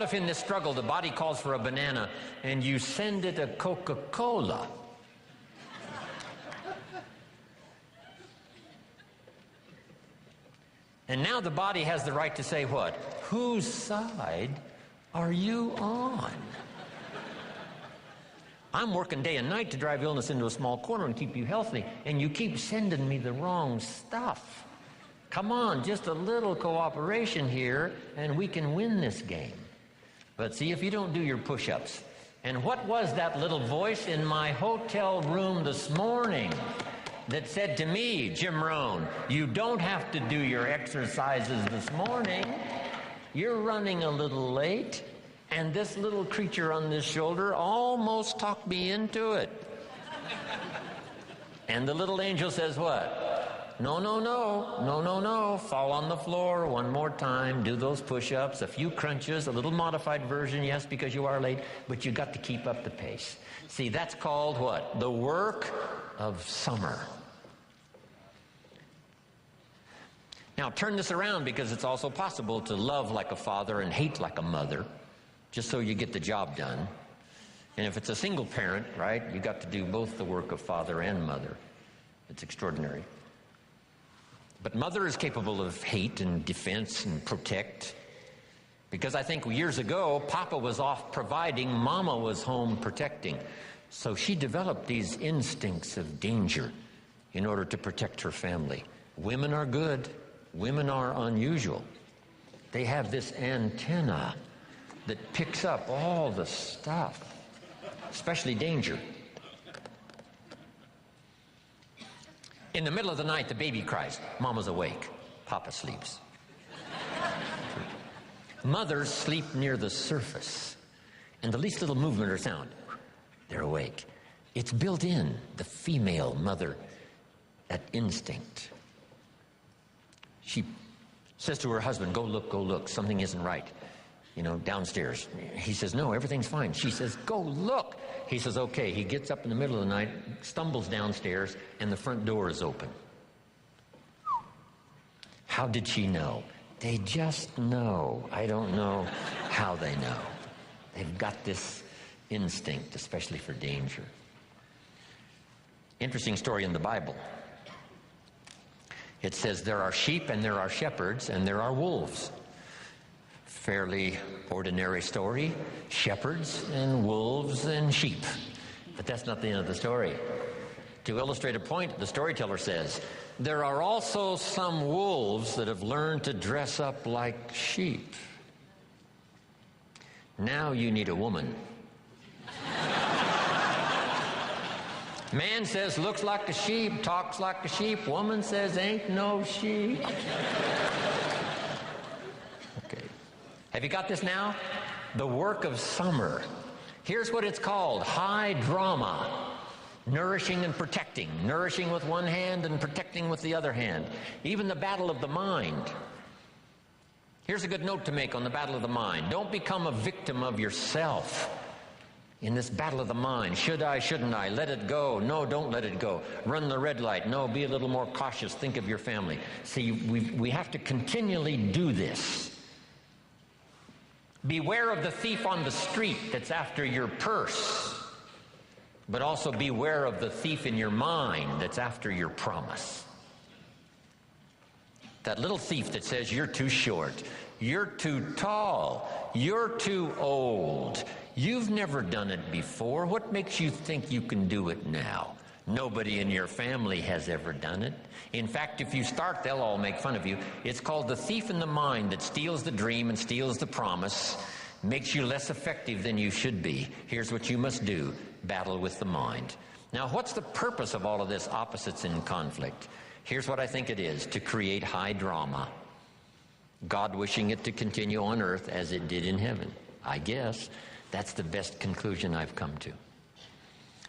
If in this struggle the body calls for a banana and you send it a Coca-Cola, and now the body has the right to say what? Whose side are you on? I'm working day and night to drive illness into a small corner and keep you healthy, and you keep sending me the wrong stuff. Come on, just a little cooperation here, and we can win this game. But see if you don't do your push-ups. And what was that little voice in my hotel room this morning that said to me, Jim Rohn, you don't have to do your exercises this morning. You're running a little late. And this little creature on this shoulder almost talked me into it. And the little angel says what? No, no, no, no, no, no. Fall on the floor one more time. Do those push-ups, a few crunches, a little modified version, yes, because you are late, but you got to keep up the pace. See, that's called what? The work of summer. Now, turn this around, because it's also possible to love like a father and hate like a mother, just so you get the job done. And if it's a single parent, right, you got to do both the work of father and mother. It's extraordinary. But mother is capable of hate and defense and protect. Because I think years ago, Papa was off providing, Mama was home protecting. So she developed these instincts of danger in order to protect her family. Women are good. Women are unusual. They have this antenna that picks up all the stuff, especially danger. In the middle of the night, the baby cries. Mama's awake. Papa sleeps. Mothers sleep near the surface, and the least little movement or sound, they're awake. It's built in, the female mother, that instinct. She says to her husband, go look, something isn't right. You know, downstairs. He says, no, everything's fine. She says, go look. He says, okay. He gets up in the middle of the night, stumbles downstairs, and the front door is open. How did she know? They just know. I don't know how they know. They've got this instinct, especially for danger. Interesting story in the Bible. It says there are sheep and there are shepherds and there are wolves. Fairly ordinary story, shepherds and wolves and sheep. But that's not the end of the story. To illustrate a point, the storyteller says, there are also some wolves that have learned to dress up like sheep. Now you need a woman. Man says, looks like a sheep, talks like a sheep. Woman says, ain't no sheep. Okay. Have you got this now? The work of summer. Here's what it's called, high drama. Nourishing and protecting. Nourishing with one hand and protecting with the other hand. Even the battle of the mind. Here's a good note to make on the battle of the mind. Don't become a victim of yourself in this battle of the mind. Should I, shouldn't I? Let it go. No, don't let it go. Run the red light. No, be a little more cautious. Think of your family. See, we have to continually do this. Beware of the thief on the street that's after your purse. But also beware of the thief in your mind that's after your promise. That little thief that says you're too short, you're too tall, you're too old, you've never done it before. What makes you think you can do it now? Nobody in your family has ever done it. In fact, if you start, they'll all make fun of you. It's called the thief in the mind that steals the dream and steals the promise, makes you less effective than you should be. Here's what you must do. Battle with the mind. Now, what's the purpose of all of this opposites in conflict? Here's what I think it is, to create high drama. God wishing it to continue on earth as it did in heaven. I guess that's the best conclusion I've come to.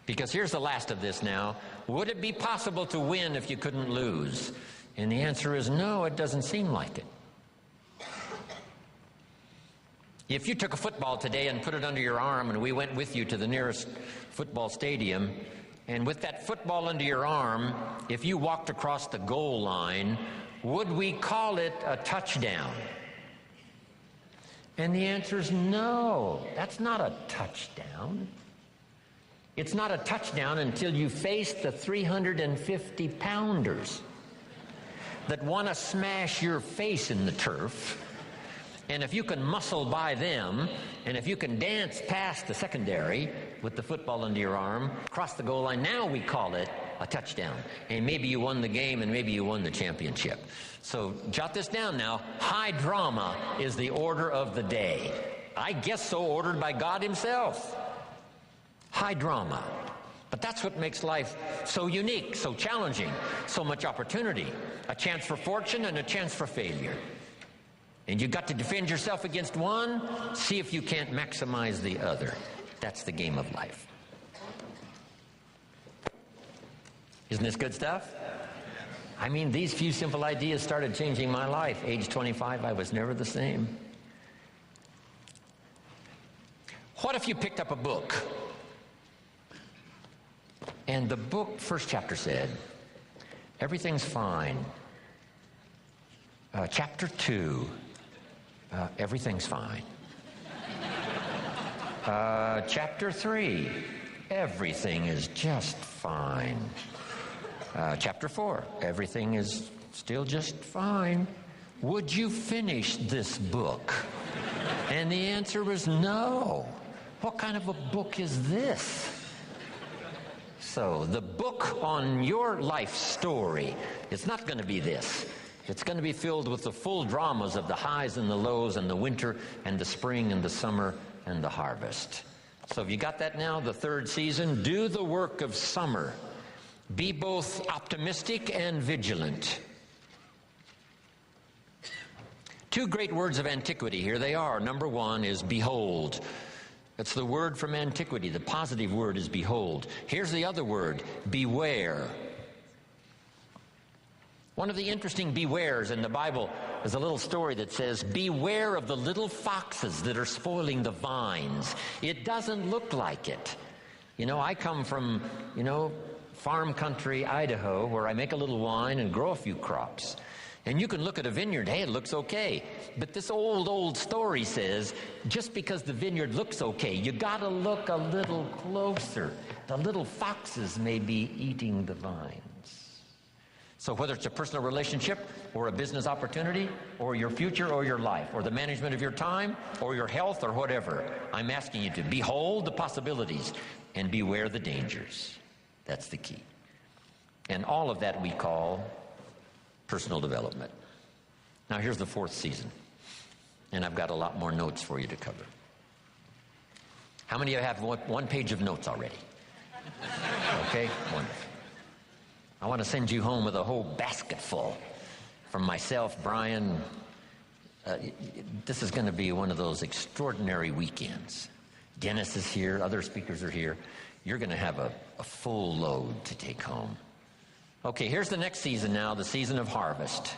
Because here's the last of this now. Would it be possible to win if you couldn't lose? And the answer is no, it doesn't seem like it. If you took a football today and put it under your arm and we went with you to the nearest football stadium, and with that football under your arm, if you walked across the goal line, would we call it a touchdown? And the answer is no. That's not a touchdown. It's not a touchdown until you face the 350-pounders that want to smash your face in the turf. And if you can muscle by them, and if you can dance past the secondary with the football under your arm, cross the goal line, now we call it a touchdown. And maybe you won the game, and maybe you won the championship. So jot this down now. High drama is the order of the day. I guess so ordered by God himself. High drama. But that's what makes life so unique, so challenging, so much opportunity. A chance for fortune and a chance for failure. And you've got to defend yourself against one, see if you can't maximize the other. That's the game of life. Isn't this good stuff? I mean, these few simple ideas started changing my life. Age 25, I was never the same. What if you picked up a book? And the book, first chapter said, everything's fine. Chapter 2, everything's fine. Chapter 3, everything is just fine. Chapter 4, everything is still just fine. Would you finish this book? And the answer was no. What kind of a book is this? So the book on your life story, it's not going to be this. It's going to be filled with the full dramas of the highs and the lows and the winter and the spring and the summer and the harvest. So have you got that now? The third season, do the work of summer. Be both optimistic and vigilant. Two great words of antiquity, here they are. Number one is behold. That's the word from antiquity. The positive word is behold. Here's the other word, beware. One of the interesting bewares in the Bible is a little story that says, beware of the little foxes that are spoiling the vines. It doesn't look like it. You know, I come from, farm country, Idaho, where I make a little wine and grow a few crops. And you can look at a vineyard, hey, it looks okay. But this old story says, just because the vineyard looks okay, you gotta look a little closer. The little foxes may be eating the vines. So whether it's a personal relationship or a business opportunity or your future or your life or the management of your time or your health or whatever, I'm asking you to behold the possibilities and beware the dangers. That's the key. And all of that we call personal development. Now here's the fourth season. And I've got a lot more notes for you to cover. How many of you have one page of notes already? Okay, wonderful. I want to send you home with a whole basket full. From myself, Brian, this is going to be one of those extraordinary weekends. Dennis is here, other speakers are here. You're going to have a full load to take home. Okay, here's the next season now, the season of harvest.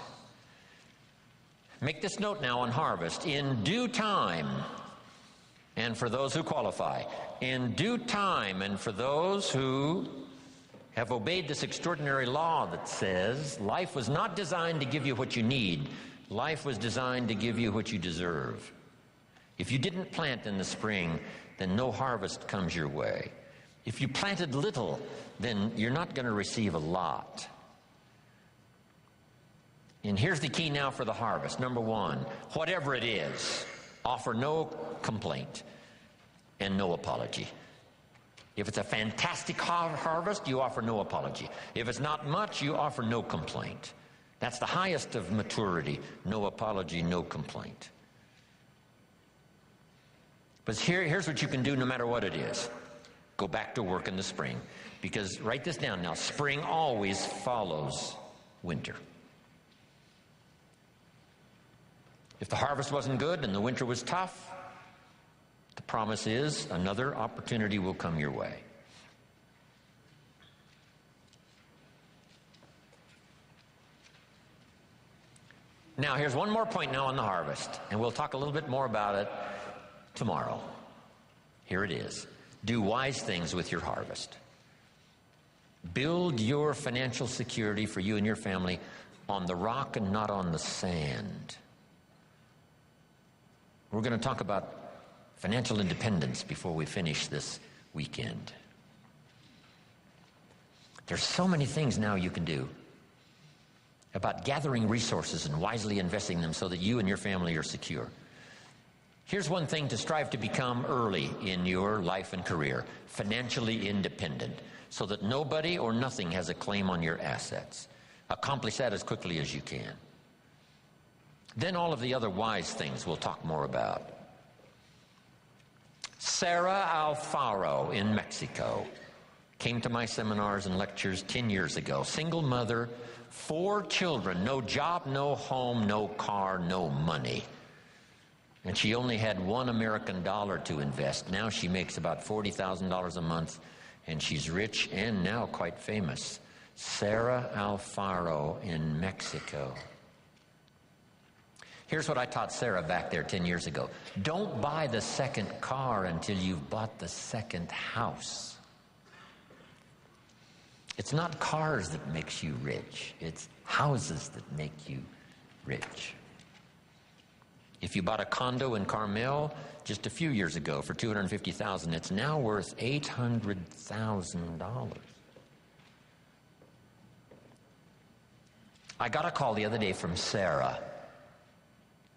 Make this note now on harvest. In due time, and for those who qualify, in due time, and for those who have obeyed this extraordinary law that says life was not designed to give you what you need. Life was designed to give you what you deserve. If you didn't plant in the spring, then no harvest comes your way. If you planted little, then you're not going to receive a lot. And here's the key now for the harvest. Number one, whatever it is, offer no complaint and no apology. If it's a fantastic harvest, you offer no apology. If it's not much, you offer no complaint. That's the highest of maturity. No apology, no complaint. But here's what you can do no matter what it is. Go back to work in the spring. Because, write this down now, spring always follows winter. If the harvest wasn't good and the winter was tough, the promise is another opportunity will come your way. Now, here's one more point now on the harvest, and we'll talk a little bit more about it tomorrow. Here it is. Do wise things with your harvest. Build your financial security for you and your family on the rock and not on the sand. We're going to talk about financial independence before we finish this weekend. There's so many things now you can do about gathering resources and wisely investing them so that you and your family are secure. Here's one thing to strive to become early in your life and career: financially independent, so that nobody or nothing has a claim on your assets. Accomplish that as quickly as you can. Then all of the other wise things we'll talk more about. Sarah Alfaro in Mexico came to my seminars and lectures 10 years ago. Single mother, 4 children, no job, no home, no car, no money. And she only had $1 American to invest. Now she makes about $40,000 a month, and she's rich and now quite famous. Sarah Alfaro in Mexico. Here's what I taught Sarah back there 10 years ago. Don't buy the second car until you've bought the second house. It's not cars that makes you rich. It's houses that make you rich. If you bought a condo in Carmel just a few years ago for $250,000, it's now worth $800,000. I got a call the other day from Sarah,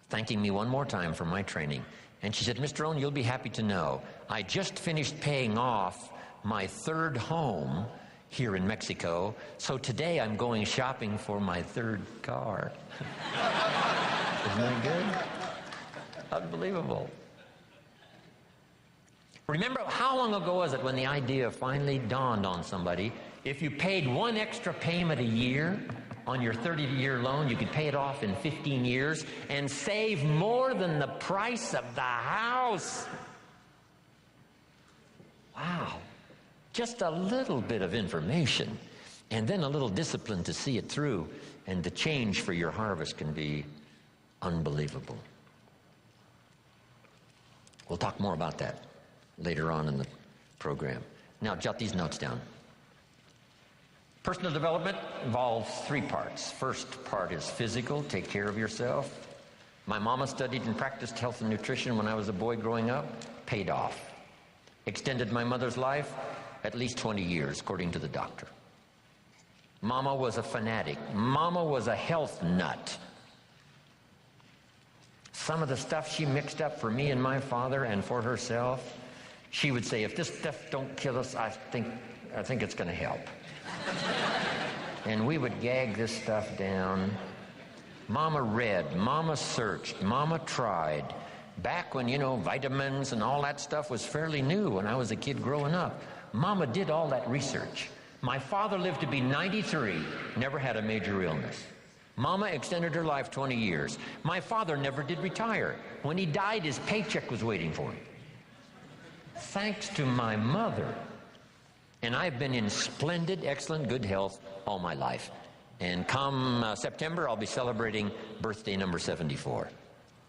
thanking me one more time for my training. And she said, "Mr. Rohn, you'll be happy to know, I just finished paying off my 3rd home here in Mexico, so today I'm going shopping for my 3rd car." Isn't that good? Unbelievable. Remember, how long ago was it when the idea finally dawned on somebody? If you paid 1 extra payment a year on your 30-year loan, you could pay it off in 15 years and save more than the price of the house. Wow. Just a little bit of information, and then a little discipline to see it through, and the change for your harvest can be unbelievable. We'll talk more about that later on in the program. Now, jot these notes down. Personal development involves 3 parts. First part is physical, take care of yourself. My mama studied and practiced health and nutrition when I was a boy growing up, paid off. Extended my mother's life at least 20 years, according to the doctor. Mama was a fanatic. Mama was a health nut. Some of the stuff she mixed up for me and my father and for herself, she would say, if this stuff don't kill us, I think it's going to help. And we would gag this stuff down. Mama read, Mama searched, Mama tried. Back when, vitamins and all that stuff was fairly new when I was a kid growing up, Mama did all that research. My father lived to be 93, never had a major illness. Mama extended her life 20 years. My father never did retire. When he died, his paycheck was waiting for him. Thanks to my mother. And I've been in splendid, excellent, good health all my life. And come September, I'll be celebrating birthday number 74.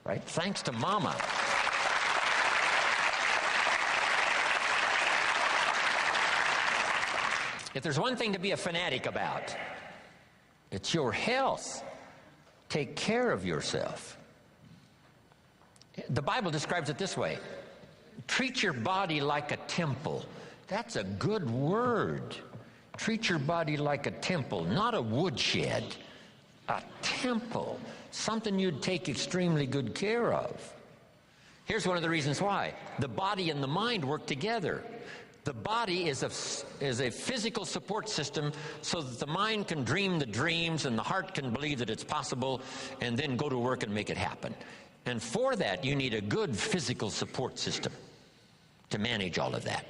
Right? Thanks to Mama. If there's one thing to be a fanatic about, it's your health. Take care of yourself. The Bible describes it this way. Treat your body like a temple. That's a good word. Treat your body like a temple, not a woodshed. A temple. Something you'd take extremely good care of. Here's one of the reasons why. The body and the mind work together. The body is a physical support system so that the mind can dream the dreams and the heart can believe that it's possible and then go to work and make it happen. And for that, you need a good physical support system to manage all of that.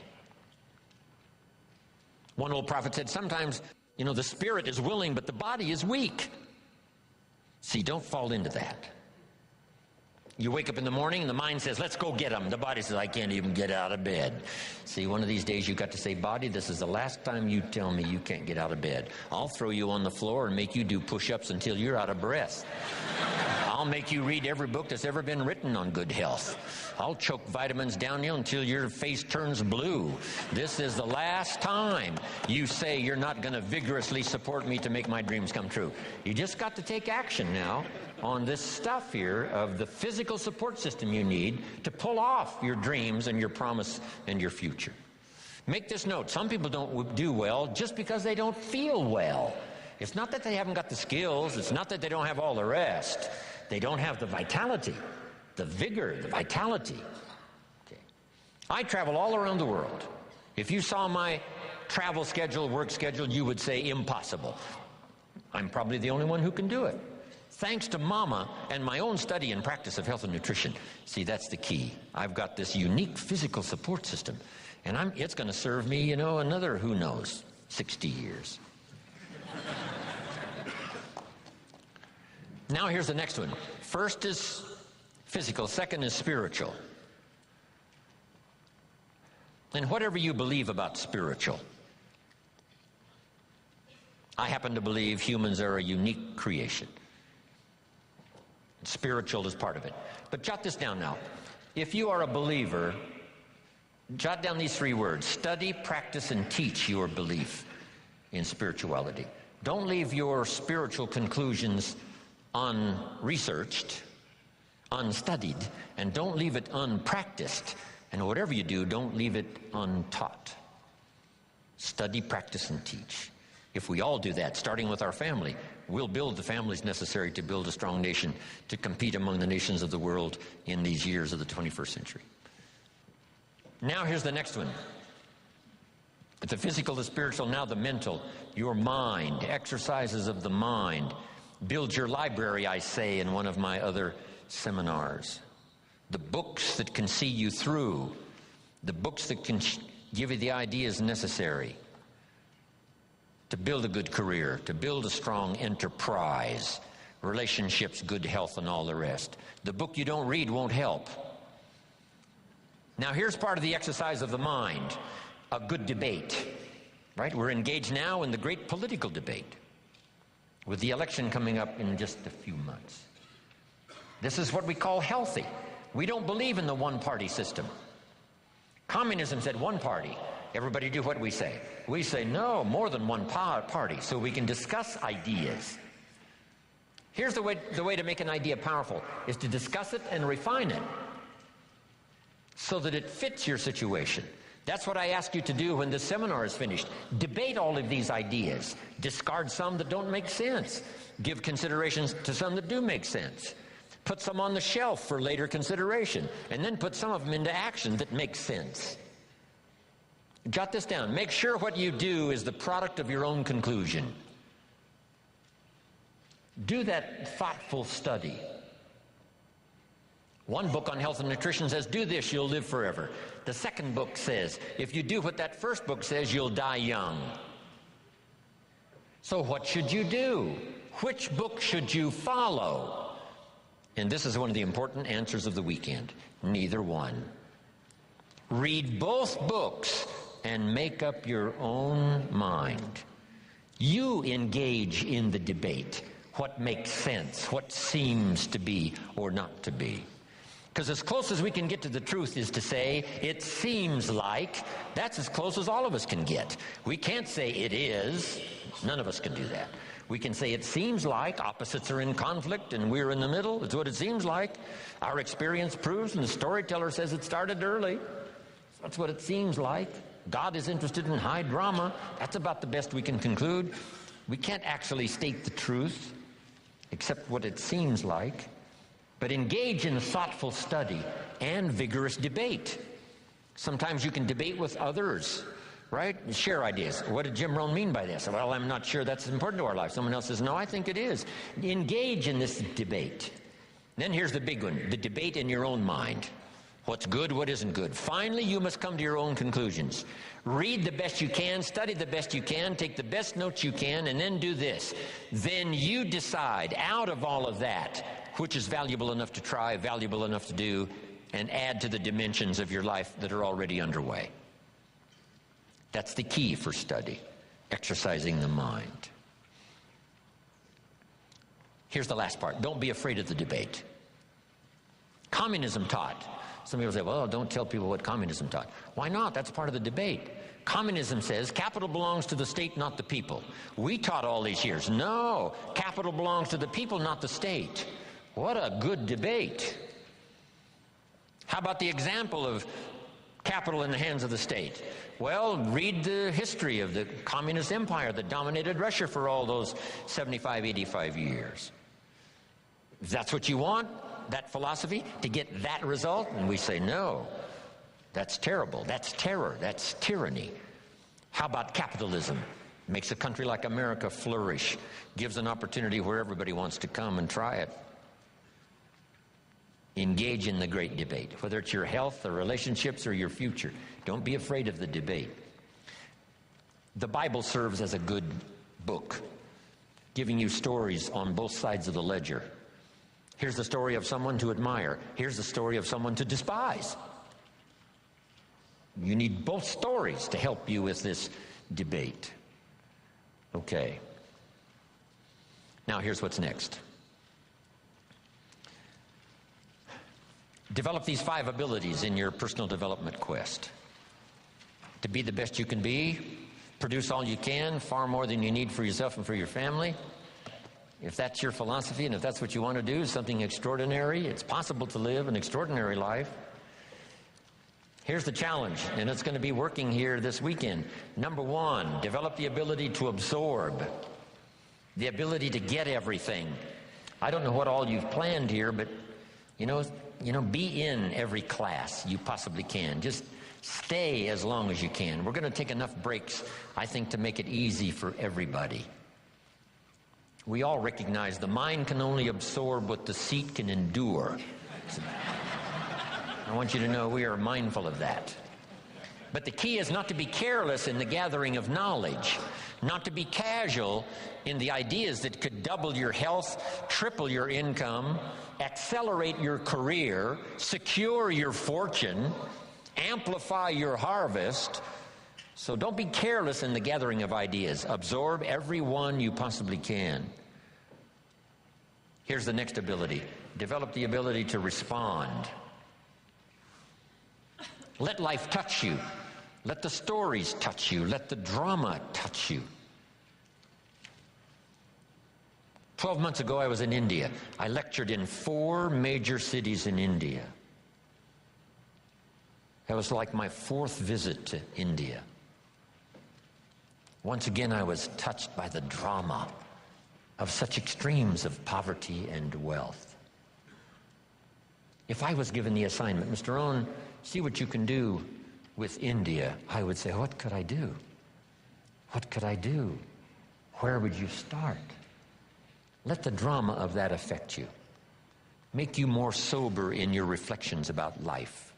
One old prophet said, sometimes, the spirit is willing, but the body is weak. See, don't fall into that. You wake up in the morning and the mind says, let's go get them. The body says, I can't even get out of bed. See, one of these days you've got to say, body, this is the last time you tell me you can't get out of bed. I'll throw you on the floor and make you do push-ups until you're out of breath. I'll make you read every book that's ever been written on good health. I'll choke vitamins down you until your face turns blue. This is the last time you say you're not going to vigorously support me to make my dreams come true. You just got to take action now on this stuff here of the physical support system you need to pull off your dreams and your promise and your future. Make this note. Some people don't do well just because they don't feel well. It's not that they haven't got the skills. It's not that they don't have all the rest. They don't have the vitality, the vigor, the vitality. Okay. I travel all around the world. If you saw my travel schedule, work schedule, you would say impossible. I'm probably the only one who can do it. Thanks to Mama and my own study and practice of health and nutrition. See, that's the key. I've got this unique physical support system, and it's going to serve me, another, who knows, 60 years. Now here's the next one. First is physical, second is spiritual. And whatever you believe about spiritual, I happen to believe humans are a unique creation. Spiritual is part of it. But jot this down now. If you are a believer, jot down these 3 words: study, practice, and teach your belief in spirituality. Don't leave your spiritual conclusions unresearched, unstudied, and don't leave it unpracticed. And whatever you do, don't leave it untaught. Study, practice, and teach. If we all do that, starting with our family, we'll build the families necessary to build a strong nation to compete among the nations of the world in these years of the 21st century. Now here's the next one. The physical, the spiritual, now the mental. Your mind, exercises of the mind. Build your library, I say in one of my other seminars. The books that can see you through. The books that can give you the ideas necessary to build a good career, to build a strong enterprise, relationships, good health, and all the rest. The book you don't read won't help. Now here's part of the exercise of the mind. A good debate, right? We're engaged now in the great political debate with the election coming up in just a few months. This is what we call healthy. We don't believe in the one-party system. Communism said one party. Everybody do what we say. We say no, more than one party, so we can discuss ideas. Here's the way to make an idea powerful, is to discuss it and refine it so that it fits your situation. That's what I ask you to do when this seminar is finished. Debate all of these ideas. Discard some that don't make sense. Give considerations to some that do make sense. Put some on the shelf for later consideration. And then put some of them into action that makes sense. Jot this down. Make sure what you do is the product of your own conclusion. Do that thoughtful study. One book on health and nutrition says, do this, you'll live forever. The second book says, if you do what that first book says, you'll die young. So what should you do? Which book should you follow? And this is one of the important answers of the weekend. Neither one. Read both books and make up your own mind. You engage in the debate. What makes sense? What seems to be or not to be? Because as close as we can get to the truth is to say, it seems like. That's as close as all of us can get. We can't say it is. None of us can do that. We can say it seems like. Opposites are in conflict and we're in the middle. It's what it seems like. Our experience proves, and the storyteller says it started early. That's what it seems like. God is interested in high drama. That's about the best we can conclude. We can't actually state the truth, except what it seems like. But engage in thoughtful study and vigorous debate. Sometimes you can debate with others, right? Share ideas. What did Jim Rohn mean by this? Well, I'm not sure that's important to our life. Someone else says, no, I think it is. Engage in this debate. Then here's the big one, the debate in your own mind. What's good, what isn't good. Finally, you must come to your own conclusions. Read the best you can, study the best you can, take the best notes you can, and then do this. Then you decide, out of all of that, which is valuable enough to try, valuable enough to do, and add to the dimensions of your life that are already underway. That's the key for study, exercising the mind. Here's the last part. Don't be afraid of the debate. Communism taught. Some people say, well, don't tell people what communism taught. Why not? That's part of the debate. Communism says capital belongs to the state, not the people. We taught all these years, no, capital belongs to the people, not the state. What a good debate. How about the example of capital in the hands of the state? Well, read the history of the communist empire that dominated Russia for all those 75, 85 years. If that's what you want, that philosophy, to get that result, and we say no. That's terrible. That's terror. That's tyranny. How about capitalism? Makes a country like America flourish. Gives an opportunity where everybody wants to come and try it. Engage in the great debate, whether it's your health or relationships or your future. Don't be afraid of the debate. The Bible serves as a good book, giving you stories on both sides of the ledger. Here's the story of someone to admire. Here's the story of someone to despise. You need both stories to help you with this debate. Okay. Now here's what's next. Develop these 5 abilities in your personal development quest. To be the best you can be, produce all you can, far more than you need for yourself and for your family. If that's your philosophy and if that's what you want to do, something extraordinary, it's possible to live an extraordinary life. Here's the challenge, and it's going to be working here this weekend. Number 1, develop the ability to absorb, the ability to get everything. I don't know what all you've planned here, but you know, be in every class you possibly can. Just stay as long as you can. We're going to take enough breaks, I think, to make it easy for everybody. We all recognize the mind can only absorb what the seat can endure. I want you to know we are mindful of that. But the key is not to be careless in the gathering of knowledge, not to be casual in the ideas that could double your health, triple your income, accelerate your career, secure your fortune, amplify your harvest. So don't be careless in the gathering of ideas. Absorb every one you possibly can. Here's the next ability. Develop the ability to respond. Let life touch you. Let the stories touch you. Let the drama touch you. 12 months ago, I was in India. I lectured in 4 major cities in India. That was like my 4th visit to India. Once again, I was touched by the drama of such extremes of poverty and wealth. If I was given the assignment, Mr. Rohn, see what you can do with India, I would say, what could I do? What could I do? Where would you start? Let the drama of that affect you. Make you more sober in your reflections about life.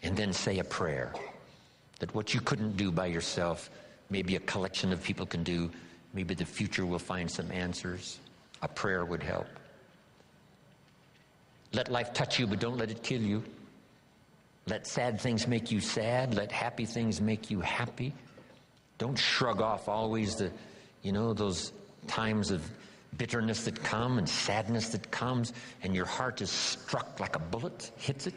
And then say a prayer that what you couldn't do by yourself, maybe a collection of people can do. Maybe the future will find some answers. A prayer would help. Let life touch you, but don't let it kill you. Let sad things make you sad. Let happy things make you happy. Don't shrug off always those times of bitterness that come and sadness that comes, and your heart is struck like a bullet, hits it.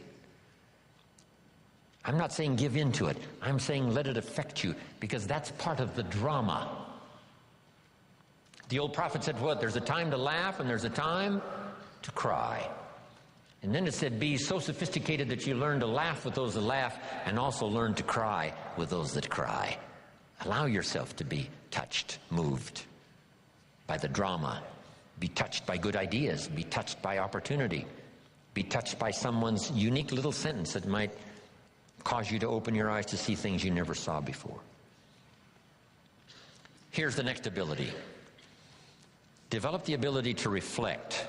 I'm not saying give in to it. I'm saying let it affect you, because that's part of the drama. The old prophet said what? There's a time to laugh and there's a time to cry. And then it said, be so sophisticated that you learn to laugh with those that laugh and also learn to cry with those that cry. Allow yourself to be touched, moved by the drama. Be touched by good ideas. Be touched by opportunity. Be touched by someone's unique little sentence that might cause you to open your eyes to see things you never saw before. Here's the next ability. Develop the ability to reflect.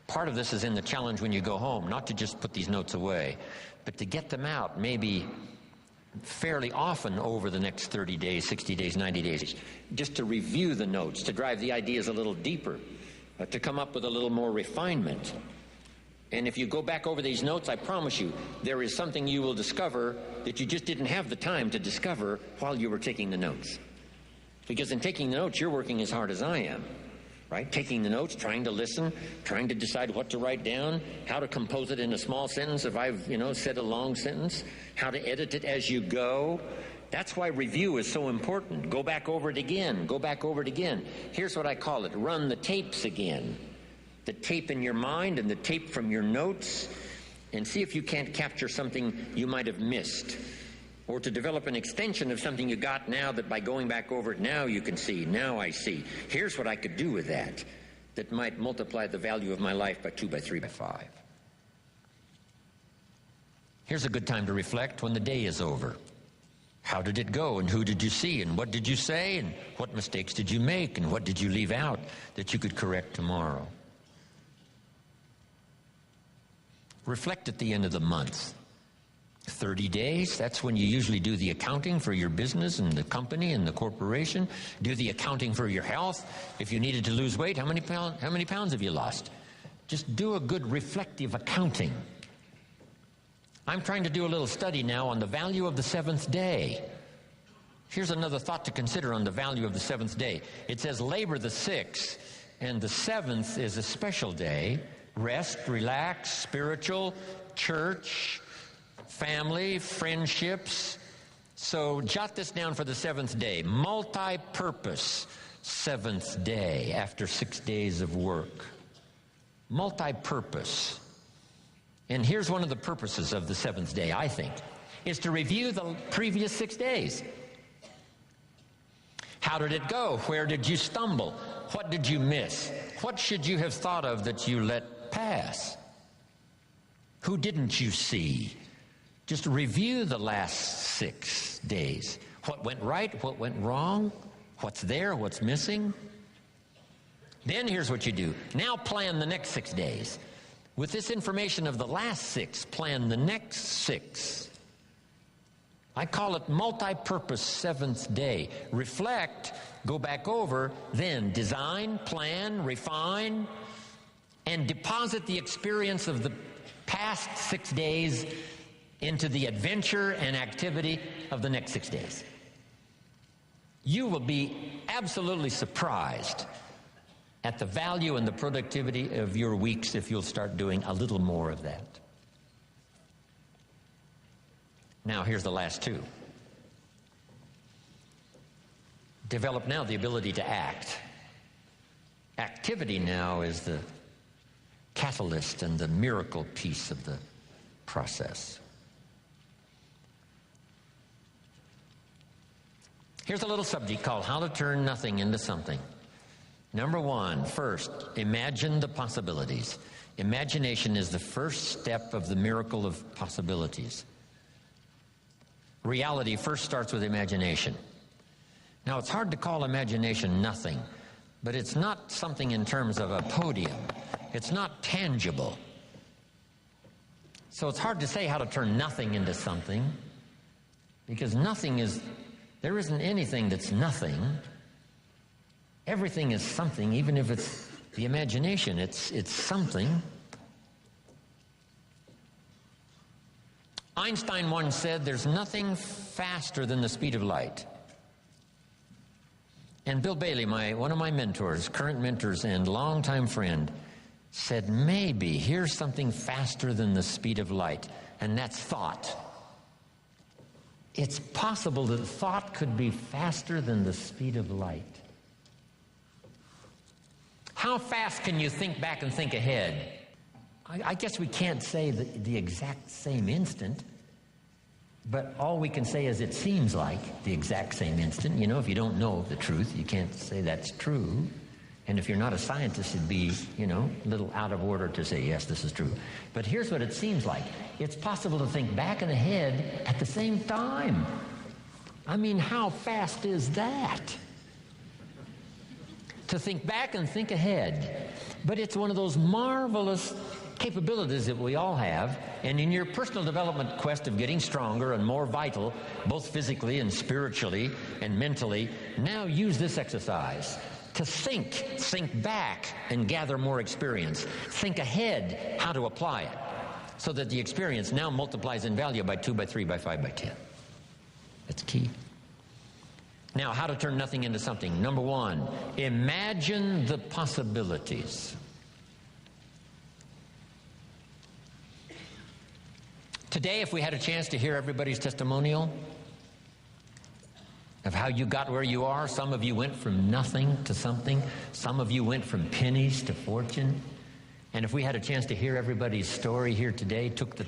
Part of this is in the challenge when you go home, not to just put these notes away, but to get them out maybe fairly often over the next 30 days, 60 days, 90 days, just to review the notes, to drive the ideas a little deeper, to come up with a little more refinement. And if you go back over these notes, I promise you, there is something you will discover that you just didn't have the time to discover while you were taking the notes. Because in taking the notes, you're working as hard as I am. right? Taking the notes, trying to listen, trying to decide what to write down, how to compose it in a small sentence if I've, said a long sentence, how to edit it as you go. That's why review is so important. Go back over it again. Go back over it again. Here's what I call it. Run the tapes again. The tape in your mind and the tape from your notes, and see if you can't capture something you might have missed, or to develop an extension of something you got now that by going back over it now you can see. Now I see. Here's what I could do with that might multiply the value of my life by 2, by 3, by 5. Here's a good time to reflect when the day is over. How did it go, and who did you see, and what did you say, and what mistakes did you make, and what did you leave out that you could correct tomorrow? Reflect at the end of the month. 30 days, that's when you usually do the accounting for your business and the company and the corporation. Do the accounting for your health. If you needed to lose weight, how many pounds have you lost? Just do a good reflective accounting. I'm trying to do a little study now on the value of the seventh day. Here's another thought to consider on the value of the seventh day. It says labor the sixth, and the seventh is a special day. Rest, relax, spiritual, church, family, friendships. So jot this down for the seventh day. Multi-purpose seventh day after 6 days of work. Multi-purpose. And here's one of the purposes of the seventh day, I think, is to review the previous 6 days. How did it go? Where did you stumble? What did you miss? What should you have thought of that you let pass? Who didn't you see? Just review the last 6 days. What went right? What went wrong? What's there? What's missing? Then here's what you do. Now plan the next 6 days. With this information of the last 6, plan the next 6. I call it multi-purpose seventh day. Reflect, go back over, then design, plan, refine, and deposit the experience of the past 6 days into the adventure and activity of the next 6 days. You will be absolutely surprised at the value and the productivity of your weeks if you'll start doing a little more of that. Now, here's the last 2. Develop now the ability to act. Activity now is the catalyst and the miracle piece of the process. Here's a little subject called How to Turn Nothing into Something. Number 1, first, imagine the possibilities. Imagination is the first step of the miracle of possibilities. Reality first starts with imagination. Now, it's hard to call imagination nothing, but it's not something in terms of a podium. It's not tangible. So it's hard to say how to turn nothing into something, because there isn't anything that's nothing. Everything is something, even if it's the imagination, it's something. Einstein once said, there's nothing faster than the speed of light. And Bill Bailey, one of my mentors, current mentors and longtime friend, said, maybe here's something faster than the speed of light, and that's thought. It's possible that thought could be faster than the speed of light. How fast can you think back and think ahead? I guess we can't say the exact same instant, but all we can say is it seems like the exact same instant. You know, if you don't know the truth, you can't say that's true. And if you're not a scientist, it'd be, a little out of order to say, yes, this is true. But here's what it seems like. It's possible to think back and ahead at the same time. I mean, how fast is that? To think back and think ahead. But it's one of those marvelous capabilities that we all have, and in your personal development quest of getting stronger and more vital, both physically and spiritually and mentally, now use this exercise to think back and gather more experience. Think ahead how to apply it, so that the experience now multiplies in value by 2, by 3, by 5, by 10. That's key. Now, how to turn nothing into something. Number one, imagine the possibilities. Today, if we had a chance to hear everybody's testimonial of how you got where you are, some of you went from nothing to something. Some of you went from pennies to fortune. And if we had a chance to hear everybody's story here today, took the